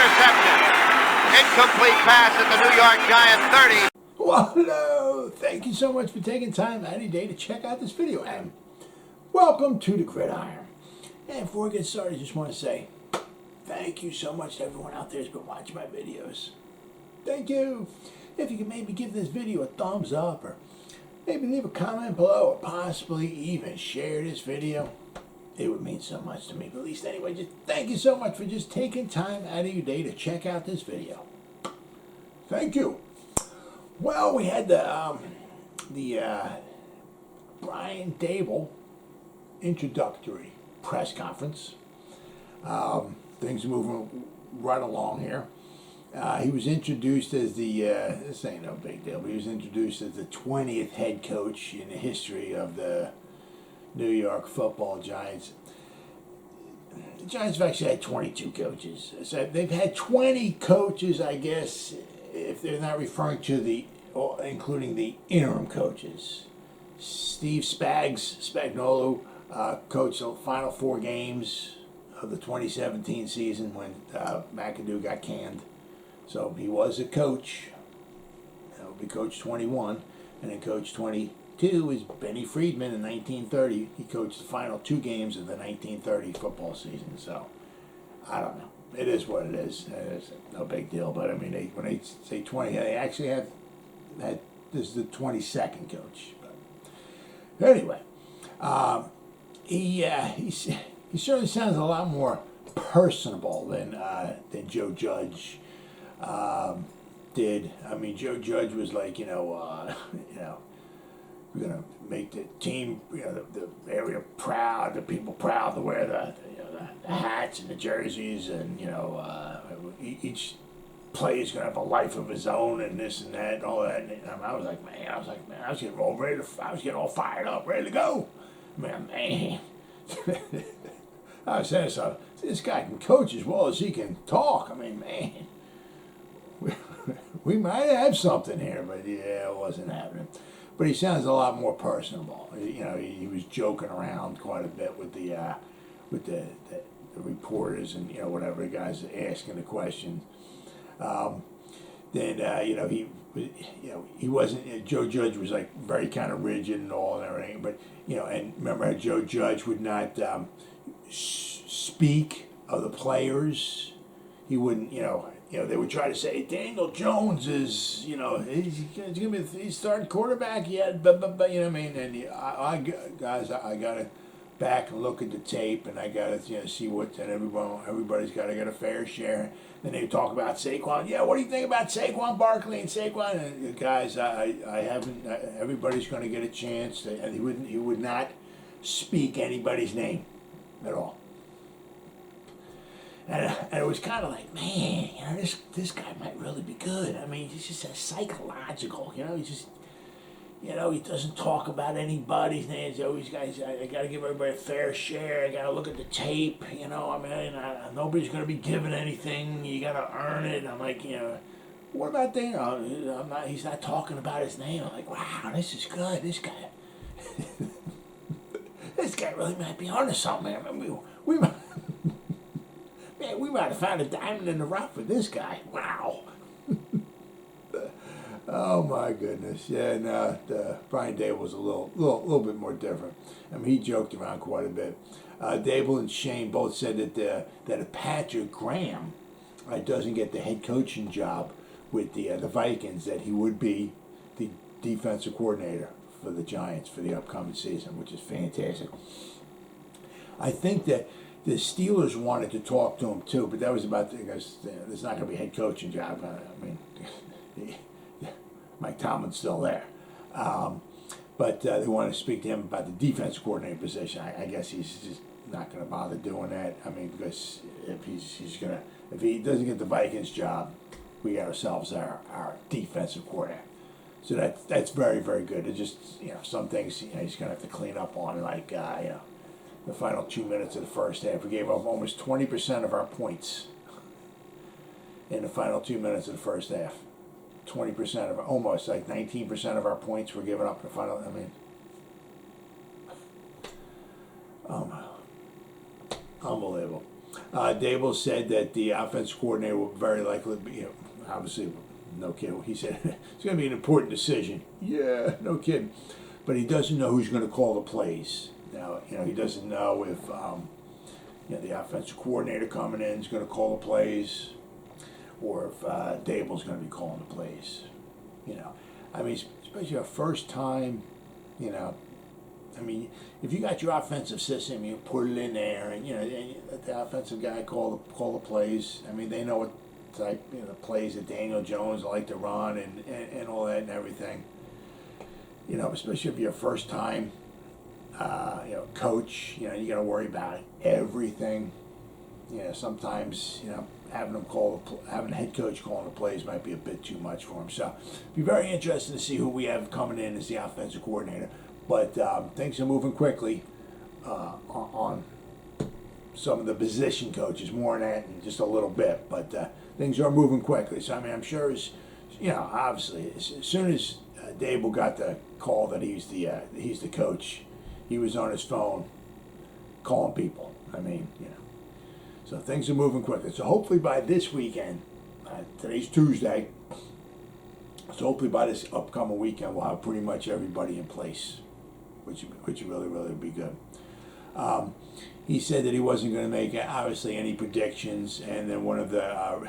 interception. Incomplete pass at the New York Giants 30. Well, hello. Thank you so much for taking time out of your day to check out this video. And welcome to the Gridiron. And before we get started, I just want to say thank you so much to everyone out there who's been watching my videos. Thank you. If you could maybe give this video a thumbs up, or maybe leave a comment below, or possibly even share this video, it would mean so much to me. But at least anyway, just thank you so much for just taking time out of your day to check out this video. Thank you. Well, we had the Brian Daboll introductory press conference. Things are moving right along here. He was introduced as this ain't no big deal, but he was introduced as the 20th head coach in the history of the New York Football Giants. The Giants have actually had 22 coaches. So they've had 20 coaches, I guess, if they're not referring to including the interim coaches. Steve Spagnuolo coached the final 4 games of the 2017 season when McAdoo got canned. So he was a coach. He coached 21, and then coached 22 is Benny Friedman in 1930. He coached the final 2 games of the 1930 football season. So I don't know. It is what it is. It's no big deal. But I mean, when they say 20, they actually had this is the 22nd coach. But anyway, he certainly sounds a lot more personable than Joe Judge did. I mean, Joe Judge was like, we're gonna make the team, the area proud, the people proud to wear the hats and the jerseys, and each player's gonna have a life of his own, and this and that and all that. And I was like, man, I was getting all fired up, ready to go. Man. I was saying, so this guy can coach as well as he can talk. I mean, man, we might have something here, but yeah, it wasn't happening. But he sounds a lot more personable. He was joking around quite a bit with the reporters and whatever the guys asking the questions. He wasn't. Joe Judge was like very kind of rigid and all and everything. But and remember how Joe Judge would not speak of the players. He wouldn't. They would try to say Daniel Jones is, he's gonna be he's starting quarterback yet, but you know what I mean. And I gotta back and look at the tape, and I gotta see what, and everybody's gotta get a fair share. Then they talk about Saquon. Yeah, what do you think about Saquon Barkley and Saquon? And guys, I haven't. Everybody's gonna get a chance, and he would not speak anybody's name at all. And it was kind of like, man, this guy might really be good. I mean, he's just a psychological, he's just, he doesn't talk about anybody's names. Always, guys, I got to give everybody a fair share. I got to look at the tape, I mean, nobody's going to be given anything. You got to earn it. I'm like, what about that? He's not talking about his name. I'm like, wow, this is good. This guy, this guy really might be onto something. I mean, we might. Man, we might have found a diamond in the rough with this guy. Wow. Oh my goodness. Yeah, no, Brian Daboll was a little bit more different. I mean, he joked around quite a bit. Daboll and Shane both said that if Patrick Graham doesn't get the head coaching job with the Vikings, that he would be the defensive coordinator for the Giants for the upcoming season, which is fantastic. I think that the Steelers wanted to talk to him too, but that was about because there's not going to be a head coaching job. I mean, Mike Tomlin's still there, but they wanted to speak to him about the defense coordinator position. I guess he's just not going to bother doing that. I mean, because if he doesn't get the Vikings job, we got ourselves our defensive coordinator. So that's very, very good. It just some things he's going to have to clean up on, like the final 2 minutes of the first half. We gave up almost 20% of our points in the final 2 minutes of the first half. 20% of almost like 19% of our points were given up in the final. I mean, unbelievable. Dabolls said that the offensive coordinator will very likely be, obviously, no kidding. He said it's going to be an important decision. Yeah, no kidding. But he doesn't know who's going to call the plays. Now, he doesn't know if the offensive coordinator coming in is going to call the plays, or if Daboll's going to be calling the plays. I mean, especially a first time, I mean, if you got your offensive system, you put it in there, and and let the offensive guy call the plays. I mean, they know what type the plays that Daniel Jones like to run and all that and everything. Especially if you're a first time, coach. You got to worry about everything. Sometimes having a head coach calling the plays might be a bit too much for him. So, it'd be very interesting to see who we have coming in as the offensive coordinator. But things are moving quickly on some of the position coaches, more than that in just a little bit. But things are moving quickly. So, I mean, I'm sure obviously, as soon as Daboll got the call that he's the coach, he was on his phone calling people. I mean, So things are moving quickly. So hopefully by this weekend, today's Tuesday, so hopefully by this upcoming weekend we'll have pretty much everybody in place, which really, really would be good. He said that he wasn't going to make, obviously, any predictions, and then one of the,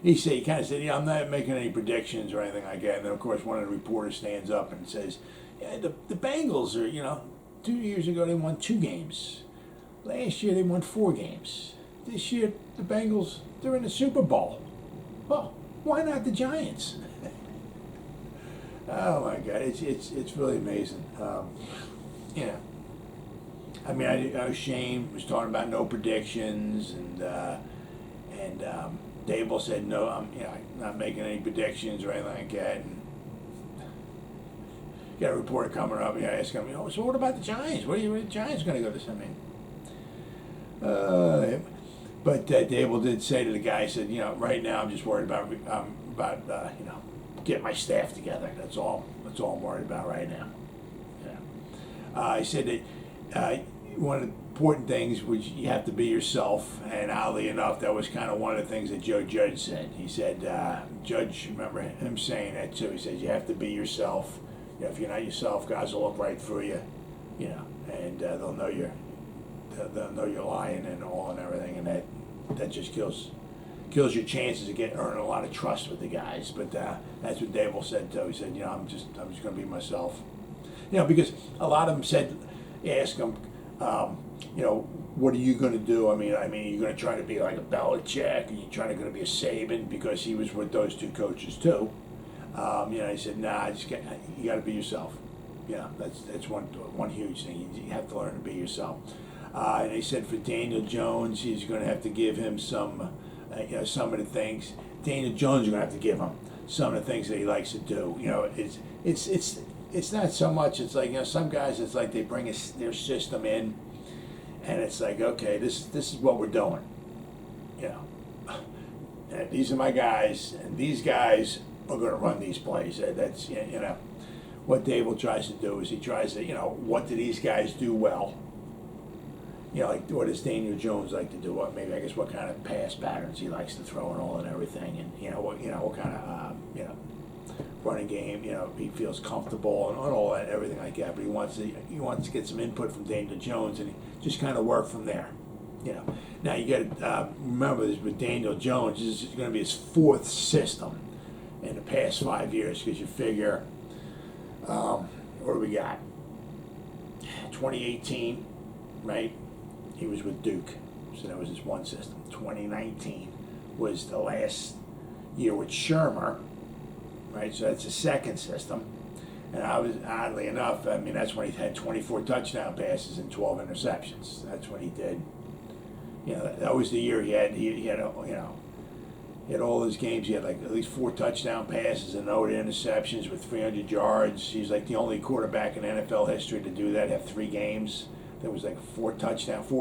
he kind of said, I'm not making any predictions or anything like that. And then, of course, one of the reporters stands up and says, the Bengals are, 2 years ago they won 2 games. Last year they won 4 games. This year the Bengals, they're in the Super Bowl. Well, why not the Giants? Oh my God, it's really amazing. I mean, Oshane was talking about no predictions, and Daboll said no, I'm not making any predictions or anything like that. And got a reporter coming up and asking him, so what about the Giants? Where are the Giants going to go this? I mean, but Daboll did say to the guy, he said, right now I'm just worried about getting my staff together. That's all I'm worried about right now. He said that one of the important things was you have to be yourself, and oddly enough, that was kind of one of the things that Joe Judge said. He said, Judge, remember him saying that too. He says you have to be yourself. If you're not yourself, guys will look right through you, and they'll know you're lying and all and everything, and that just kills your chances of earning a lot of trust with the guys. But that's what Daboll said too. He said, I'm just going to be myself. Because a lot of them ask him, what are you going to do? I mean, are you going to try to be like a Belichick? Are you going to be a Saban? Because he was with those 2 coaches too. He said, nah, you got to be yourself. That's one huge thing. You have to learn to be yourself. And he said for Daniel Jones, he's going to have to give him some of the things. Daniel Jones is going to have to give him some of the things that he likes to do. It's not so much. It's like some guys. It's like they bring their system in, and it's like, okay, this is what we're doing. And these are my guys, and these guys are going to run these plays. That's what Daboll tries to do is he tries to what do these guys do well. Like what does Daniel Jones like to do? What kind of pass patterns he likes to throw and all and everything, and what kind of running game he feels comfortable and all that, everything like that. But he wants to get some input from Daniel Jones, and he just kind of work from there. Now you got to remember this with Daniel Jones. This is going to be his 4th system in the past 5 years, because you figure, what do we got? 2018, right? He was with Duke, so that was his one system. 2019 was the last year with Shermer, right? So that's the 2nd system. And oddly enough, that's when he had 24 touchdown passes and 12 interceptions. That's when he did. That was the year he had all his games. He had like at least 4 touchdown passes and no interceptions with 300 yards. He's like the only quarterback in NFL history to do that. Have 3 games. There was like 4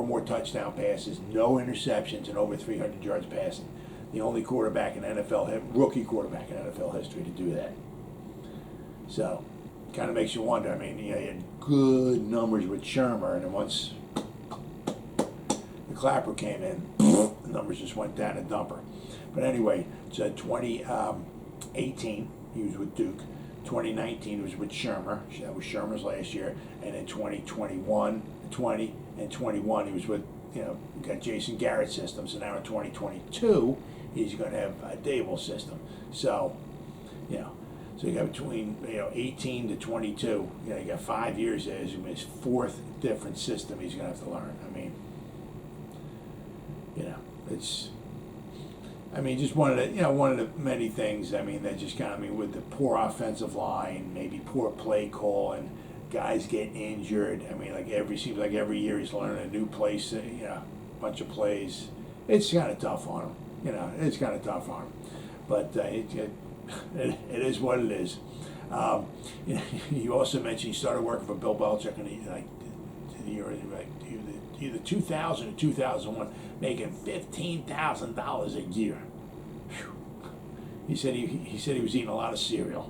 more touchdown passes, no interceptions, and over 300 yards passing. The only rookie quarterback in NFL history to do that. So, kind of makes you wonder. He had good numbers with Shermer, and then once the Clapper came in, the numbers just went down a dumper. But anyway, so 2018, he was with Duke. 2019 was with Shermer. That was Shermer's last year. And then 2021, 20 and 21, he was with, got Jason Garrett's system. So now in 2022, he's going to have a Daboll system. So, so you got between 18 to 22. You got 5 years there. It's his fourth different system he's going to have to learn. I mean, it's. Just one of the many things. That just kind of, with the poor offensive line, maybe poor play call, and guys getting injured. Seems like every year he's learning a new place. Bunch of plays. It's kind of tough on him. It's kind of tough on him. But it is what it is. You also mentioned he started working for Bill Belichick in the year either 2000 or 2001, making $15,000 a year. Whew. He said he was eating a lot of cereal.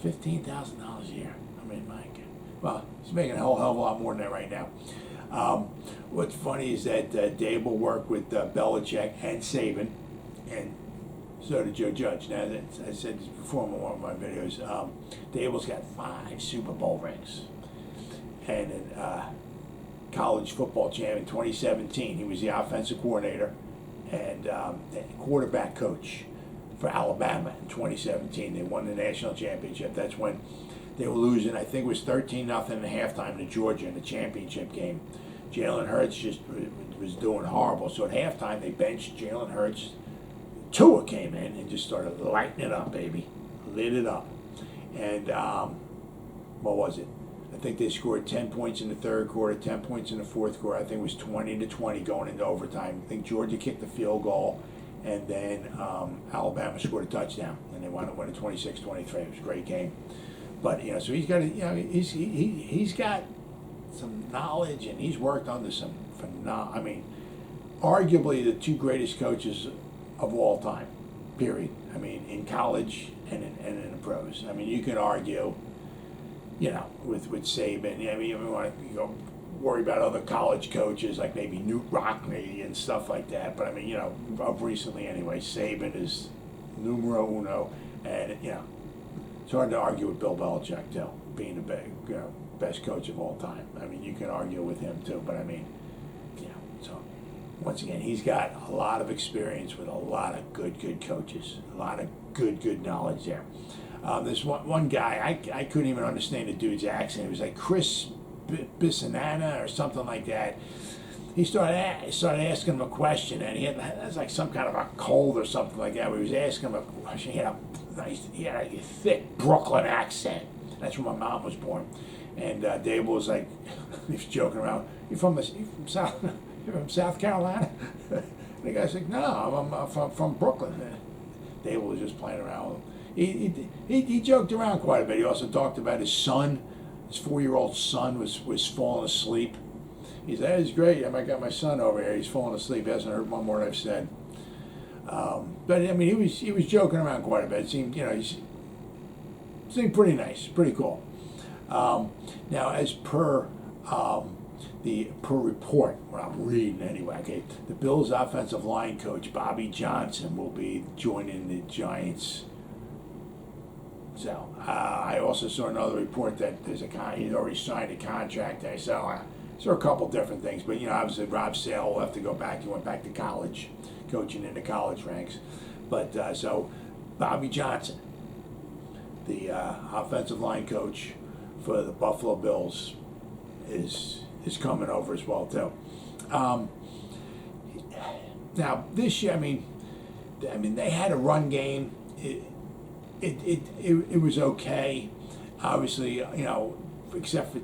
$15,000 a year. Mike. Well, he's making a hell of a lot more than that right now. What's funny is that Daboll worked with Belichick and Saban, and so did Joe Judge. Now, I said this before in one of my videos. Daboll's got 5 Super Bowl rings, and college football champ in 2017. He was the offensive coordinator and quarterback coach for Alabama in 2017. They won the national championship. That's when they were losing, I think it was 13-0 at halftime to Georgia in the championship game. Jalen Hurts just was doing horrible. So at halftime, they benched Jalen Hurts. Tua came in and just started lighting it up, baby. Lit it up. And what was it? I think they scored 10 points in the third quarter, 10 points in the fourth quarter. I think it was 20-20 going into overtime. I think Georgia kicked the field goal, and then Alabama scored a touchdown, and they wound up winning 26-23. It was a great game. But so he's got he's got some knowledge, and he's worked under some phenomenal. Arguably the 2 greatest coaches of all time. Period. In college and in the pros. You can argue. With Saban, you want to worry about other college coaches like maybe Newt Rockne and stuff like that. But of recently anyway, Saban is numero uno, and it's hard to argue with Bill Belichick too, being the best coach of all time. You can argue with him too, but so once again, he's got a lot of experience with a lot of good coaches, a lot of good knowledge there. There's one guy, I couldn't even understand the dude's accent. It was like Chris Bisanana or something like that. He started asking him a question, and it was like some kind of a cold or something like that. He was asking him a question. He had a thick Brooklyn accent. That's where my mom was born. And Daboll was like, he was joking around. You from South Carolina? The guy's like, no, I'm from Brooklyn. Daboll was just playing around with him. He joked around quite a bit. He also talked about his son. His 4-year-old son was falling asleep. He said, "That is great. I got my son over here. He's falling asleep. He hasn't heard one word I've said." But he was joking around quite a bit. It seemed he seemed pretty nice, pretty cool. Now, as per report, what I'm reading anyway, okay, the Bills' offensive line coach Bobby Johnson will be joining the Giants. So I also saw another report that he's already signed a contract there. So I saw a couple different things, but obviously Rob Sale will have to go back. He went back to college, coaching in the college ranks. But so Bobby Johnson, the offensive line coach for the Buffalo Bills, is coming over as well too. Now this year, they had a run game. It was okay, obviously, except for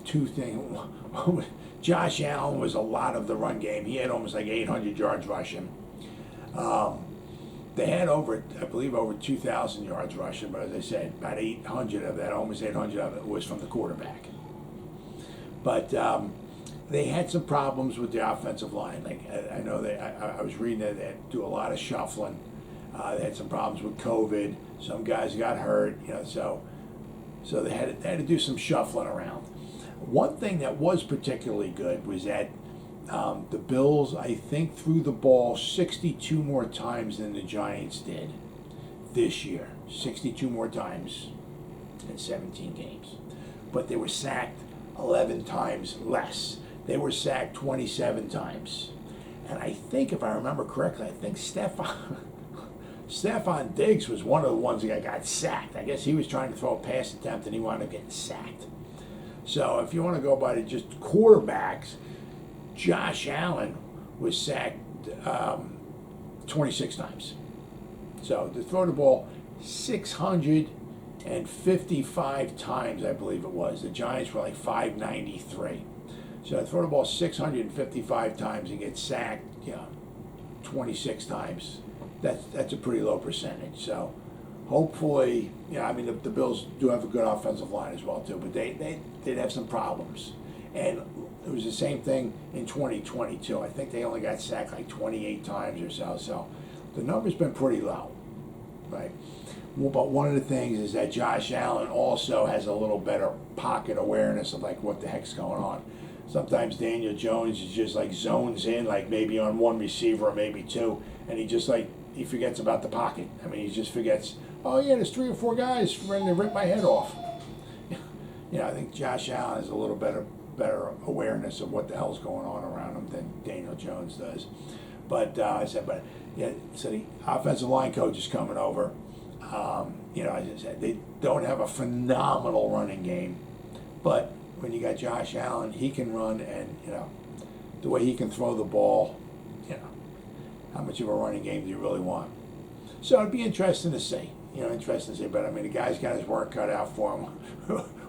2 things. Josh Allen was a lot of the run game. He had almost like 800 yards rushing. They had over 2,000 yards rushing, but as I said, about 800 of that, almost 800 of it was from the quarterback. But they had some problems with the offensive line. Like I know I was reading that they do a lot of shuffling. They had some problems with COVID. Some guys got hurt, so they had to do some shuffling around. One thing that was particularly good was that The Bills, I think, threw the ball 62 more times than the Giants did this year. 62 more times in 17 games. But they were sacked 11 times less. They were sacked 27 times. And I think, if I remember correctly, I think Stephon Diggs was one of the ones that got sacked. I guess he was trying to throw a pass attempt and he wound up getting sacked. So if you want to go by just quarterbacks, Josh Allen was sacked 26 times. So to throw the ball 655 times, I believe it was. The Giants were like 593. So to throw the ball 655 times and get sacked, 26 times, that's a pretty low percentage. So hopefully, the Bills do have a good offensive line as well too, but they did have some problems. And it was the same thing in 2022. I think they only got sacked like 28 times or so. So the number's been pretty low, right? Well, but one of the things is that Josh Allen also has a little better pocket awareness of like what the heck's going on. Sometimes Daniel Jones is just like zones in, like maybe on one receiver or maybe two, and he forgets about the pocket. He just forgets, oh yeah, there's 3 or 4 guys ready to rip my head off. I think Josh Allen has a little better awareness of what the hell's going on around him than Daniel Jones does. But so the offensive line coach is coming over. As I said, they don't have a phenomenal running game, but when you got Josh Allen, he can run, and the way he can throw the ball, how much of a running game do you really want? So it'd be interesting to see. But the guy's got his work cut out for him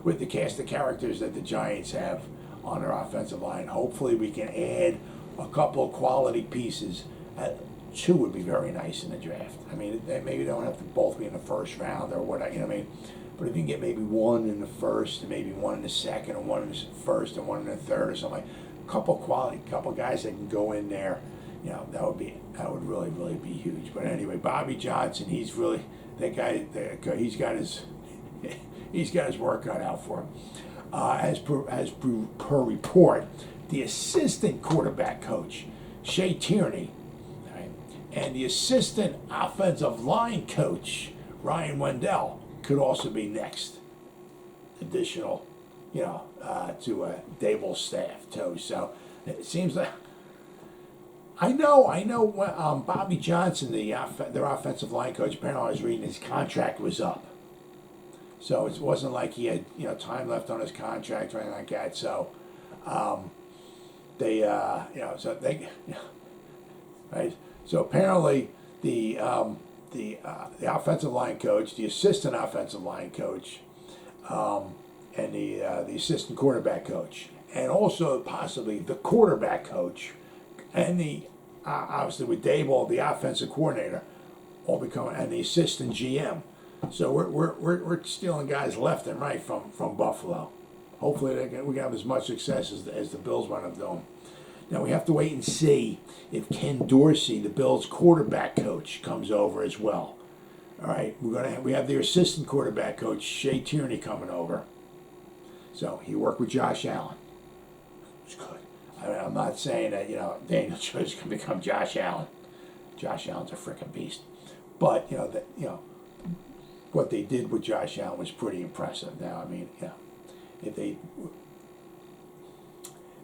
with the cast of characters that the Giants have on their offensive line. Hopefully we can add a couple of quality pieces. 2 would be very nice in the draft. They maybe don't have to both be in the first round or what, But if you can get maybe 1 in the first, and maybe 1 in the second, and 1 in the first, and 1 in the third, or something, a couple guys that can go in there, that would really, really be huge. But anyway, Bobby Johnson, he's really that guy. He's got his work cut out for him. As per report, the assistant quarterback coach, Shea Tierney, right, and the assistant offensive line coach, Ryan Wendell, could also be next. Additional, to Dabolls' staff too. So it seems like I know. Bobby Johnson, their offensive line coach, apparently I was reading his contract was up. So it wasn't like he had time left on his contract or anything like that. So right. So apparently the offensive line coach, the assistant offensive line coach, and the assistant quarterback coach, and also possibly the quarterback coach, and the obviously with Daboll, the offensive coordinator, all becoming, and the assistant GM. So we're stealing guys left and right from Buffalo. Hopefully we can have as much success as the Bills wind up doing. Now we have to wait and see if Ken Dorsey, the Bills quarterback coach, comes over as well. All right, we have their assistant quarterback coach, Shea Tierney, coming over. So he worked with Josh Allen. It's good. I'm not saying that Daniel Jones can become Josh Allen. Josh Allen's a freaking beast. But what they did with Josh Allen was pretty impressive. Now, if they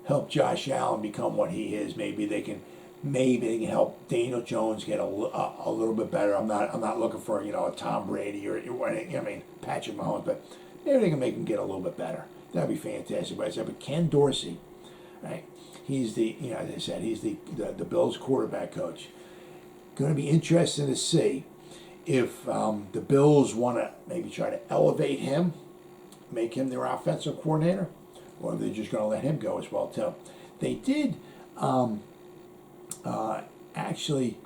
help Josh Allen become what he is, maybe they can help Daniel Jones get a little bit better. I'm not looking for a Tom Brady or Patrick Mahomes, but maybe they can make him get a little bit better. That'd be fantastic. But Ken Dorsey, right? He's as I said, he's the Bills quarterback coach. Going to be interesting to see if the Bills want to maybe try to elevate him, make him their offensive coordinator, or if they're just going to let him go as well too. They did actually.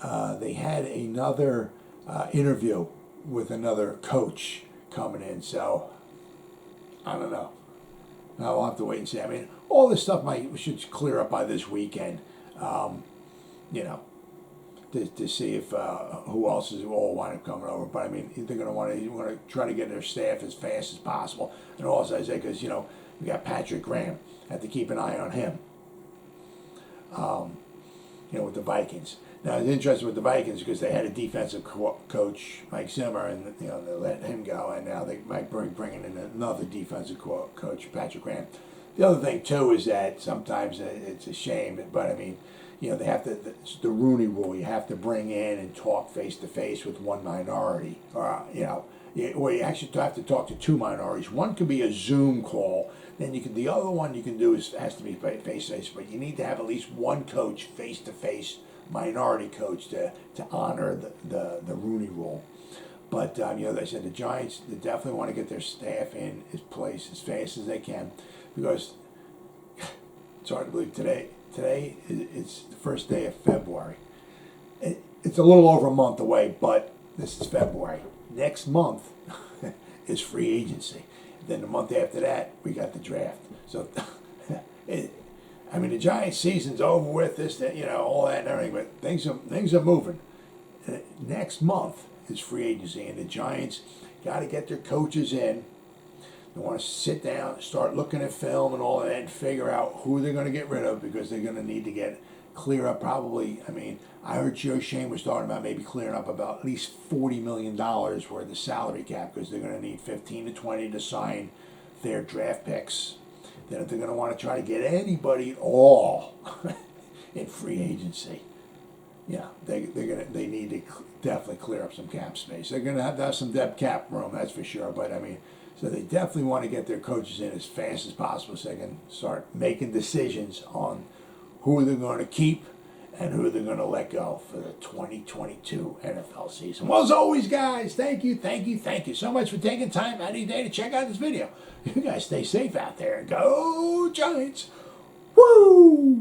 They had another interview with another coach coming in, so I don't know. I'll have to wait and see. All this stuff should clear up by this weekend. To see if who else is all wind up coming over. But they're going to want to try to get their staff as fast as possible. And also I say because we got Patrick Graham, have to keep an eye on him. with the Vikings. Now, it's interesting with the Vikings because they had a defensive coach, Mike Zimmer, and they let him go, and now they might be bringing in another defensive coach, Patrick Graham. The other thing too is that sometimes it's a shame, but I mean, they have the Rooney Rule. You have to bring in and talk face to face with one minority, or you actually have to talk to two minorities. One could be a Zoom call. Then the other one you can do has to be face to face, but you need to have at least one coach face to face, minority coach to honor the Rooney Rule. But they said the Giants, they definitely want to get their staff in place as fast as they can, because it's hard to believe today it's the first day of February. It's a little over a month away, but this is February. Next month is free agency. Then the month after that, we got the draft. So, the Giants' season's over with. All that and everything. But things are moving. Next month is free agency, and the Giants got to get their coaches in. They want to sit down, start looking at film and all that, and figure out who they're going to get rid of, because they're going to need to clear up probably. I heard Joe Shane was talking about maybe clearing up about at least $40 million worth of salary cap, because they're going to need 15 to 20 to sign their draft picks. Then if they're going to want to try to get anybody at all in free agency, they need to definitely clear up some cap space. They're going to have some dead cap room, that's for sure. But so they definitely want to get their coaches in as fast as possible so they can start making decisions on who they're going to keep and who they're going to let go for the 2022 NFL season. Well, as always, guys, thank you so much for taking time out of your day to check out this video. You guys stay safe out there. Go Giants! Woo!